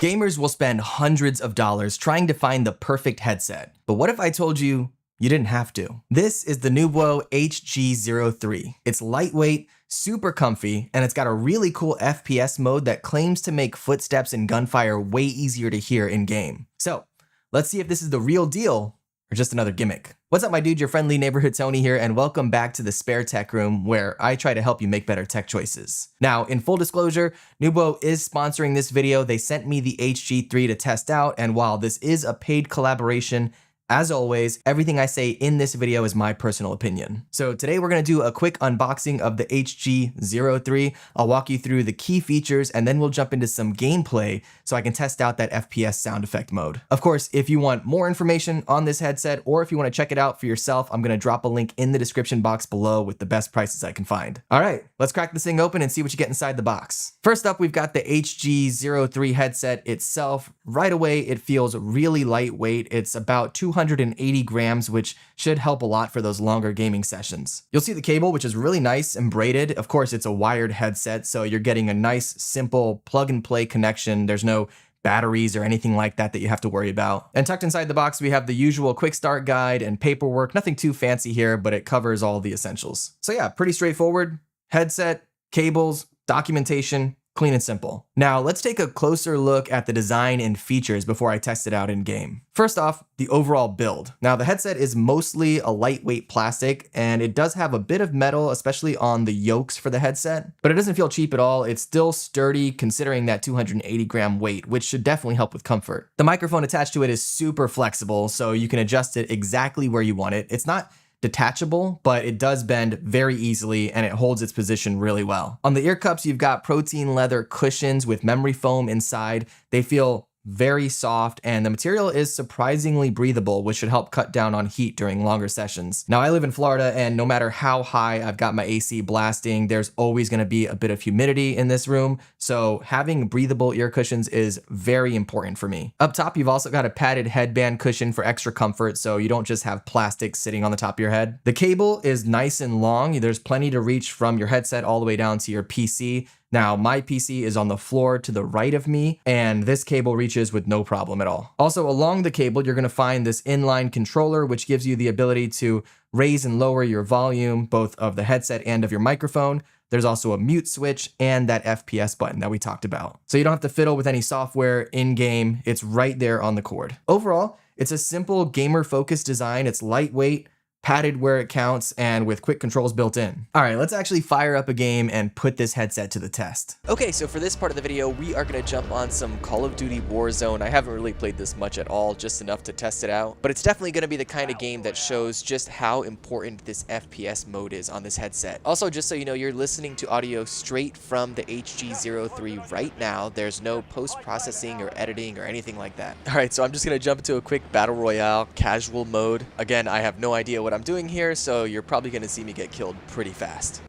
Gamers will spend hundreds of dollars trying to find the perfect headset. But what if I told you you didn't have to? This is the NUBWO HG03. It's lightweight, super comfy, and it's got a really cool FPS mode that claims to make footsteps and gunfire way easier to hear in-game. So, let's see if this is the real deal or just another gimmick. What's up, my dude? Your friendly neighborhood Tony here, and welcome back to the Spare Tech Room, where I try to help you make better tech choices. Now, in full disclosure, NUBWO is sponsoring this video. They sent me the HG3 to test out, and while this is a paid collaboration, as always, everything I say in this video is my personal opinion. So today we're going to do a quick unboxing of the HG03. I'll walk you through the key features and then we'll jump into some gameplay so I can test out that FPS sound effect mode. Of course, if you want more information on this headset or if you want to check it out for yourself, I'm going to drop a link in the description box below with the best prices I can find. All right, let's crack this thing open and see what you get inside the box. First up, we've got the HG03 headset itself. Right away, it feels really lightweight. It's about 280 grams, which should help a lot for those longer gaming sessions. You'll see the cable, which is really nice and braided. Of course, it's a wired headset, so you're getting a nice, simple plug and play connection. There's no batteries or anything like that you have to worry about. And tucked inside the box, we have the usual quick start guide and paperwork. Nothing too fancy here, but it covers all the essentials. So yeah, pretty straightforward. Headset, cables, documentation, clean and simple. Now let's take a closer look at the design and features before I test it out in game. First off, the overall build. Now the headset is mostly a lightweight plastic and it does have a bit of metal, especially on the yokes for the headset, but it doesn't feel cheap at all. It's still sturdy considering that 280 gram weight, which should definitely help with comfort. The microphone attached to it is super flexible, so you can adjust it exactly where you want it. It's not detachable, but it does bend very easily and it holds its position really well. On the ear cups, you've got protein leather cushions with memory foam inside. They feel very soft and the material is surprisingly breathable, which should help cut down on heat during longer sessions. Now I live in Florida and no matter how high I've got my AC blasting, there's always going to be a bit of humidity in this room. So having breathable ear cushions is very important for me. Up top, you've also got a padded headband cushion for extra comfort, so you don't just have plastic sitting on the top of your head. The cable is nice and long. There's plenty to reach from your headset all the way down to your PC. Now, my PC is on the floor to the right of me, and this cable reaches with no problem at all. Also, along the cable, you're going to find this inline controller, which gives you the ability to raise and lower your volume, both of the headset and of your microphone. There's also a mute switch and that FPS button that we talked about. So you don't have to fiddle with any software in-game. It's right there on the cord. Overall, it's a simple gamer-focused design. It's lightweight, padded where it counts, and with quick controls built in. All right, let's actually fire up a game and put this headset to the test. Okay, so for this part of the video, we are gonna jump on some Call of Duty Warzone. I haven't really played this much at all, just enough to test it out, but it's definitely gonna be the kind of game that shows just how important this FPS mode is on this headset. Also, just so you know, you're listening to audio straight from the HG03 right now. There's no post-processing or editing or anything like that. All right, so I'm just gonna jump into a quick Battle Royale casual mode. Again, I have no idea what I'm doing here, so you're probably going to see me get killed pretty fast.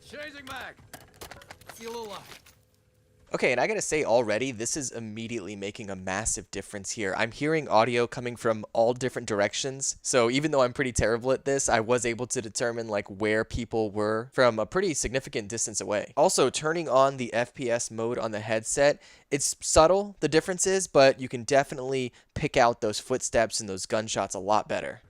Changing mag. Feel alive. Okay, and I gotta say already, this is immediately making a massive difference here. I'm hearing audio coming from all different directions, so even though I'm pretty terrible at this, I was able to determine like where people were from a pretty significant distance away. Also, turning on the FPS mode on the headset, it's subtle, the difference is, but you can definitely pick out those footsteps and those gunshots a lot better.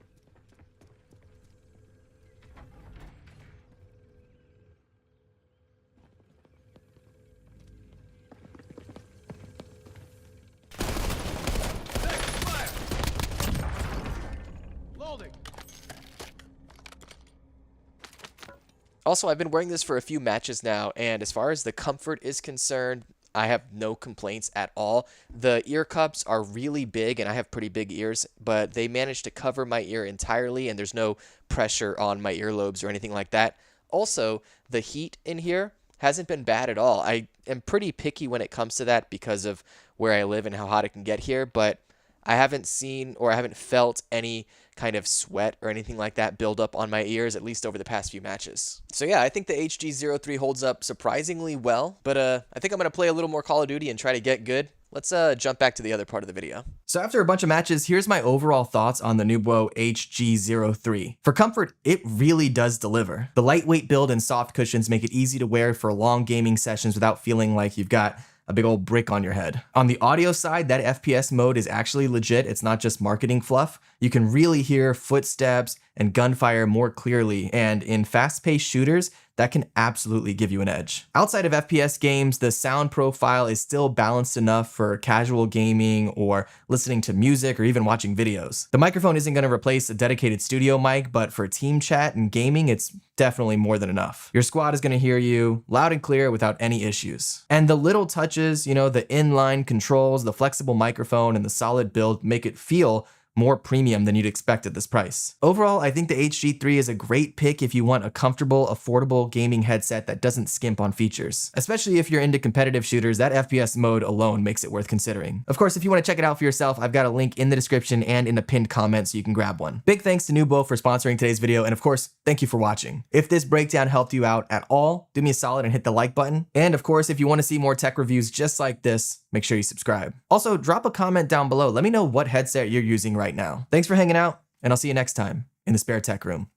Also, I've been wearing this for a few matches now, and as far as the comfort is concerned, I have no complaints at all. The ear cups are really big, and I have pretty big ears, but they managed to cover my ear entirely, and there's no pressure on my earlobes or anything like that. Also, the heat in here hasn't been bad at all. I am pretty picky when it comes to that because of where I live and how hot it can get here, but I haven't seen or I haven't felt any kind of sweat or anything like that build up on my ears, at least over the past few matches. So yeah, I think the HG03 holds up surprisingly well, but I think I'm going to play a little more Call of Duty and try to get good. let's jump back to the other part of the video. So after a bunch of matches, here's my overall thoughts on the NUBWO HG03. For comfort, it really does deliver. The lightweight build and soft cushions make it easy to wear for long gaming sessions without feeling like you've got a big old brick on your head. On the audio side, that FPS mode is actually legit. It's not just marketing fluff. You can really hear footsteps and gunfire more clearly, and in fast-paced shooters, that can absolutely give you an edge. Outside of FPS games, the sound profile is still balanced enough for casual gaming or listening to music or even watching videos. The microphone isn't going to replace a dedicated studio mic, but for team chat and gaming, it's definitely more than enough. Your squad is going to hear you loud and clear without any issues. And the little touches, you know, the inline controls, the flexible microphone, and the solid build make it feel more premium than you'd expect at this price. Overall, I think the HG3 is a great pick if you want a comfortable, affordable gaming headset that doesn't skimp on features. Especially if you're into competitive shooters, that FPS mode alone makes it worth considering. Of course, if you want to check it out for yourself, I've got a link in the description and in the pinned comment so you can grab one. Big thanks to NUBWO for sponsoring today's video, and of course, thank you for watching. If this breakdown helped you out at all, do me a solid and hit the like button. And of course, if you want to see more tech reviews just like this, make sure you subscribe. Also, drop a comment down below. Let me know what headset you're using right now. Thanks for hanging out, and I'll see you next time in the spare tech room.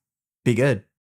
Be good.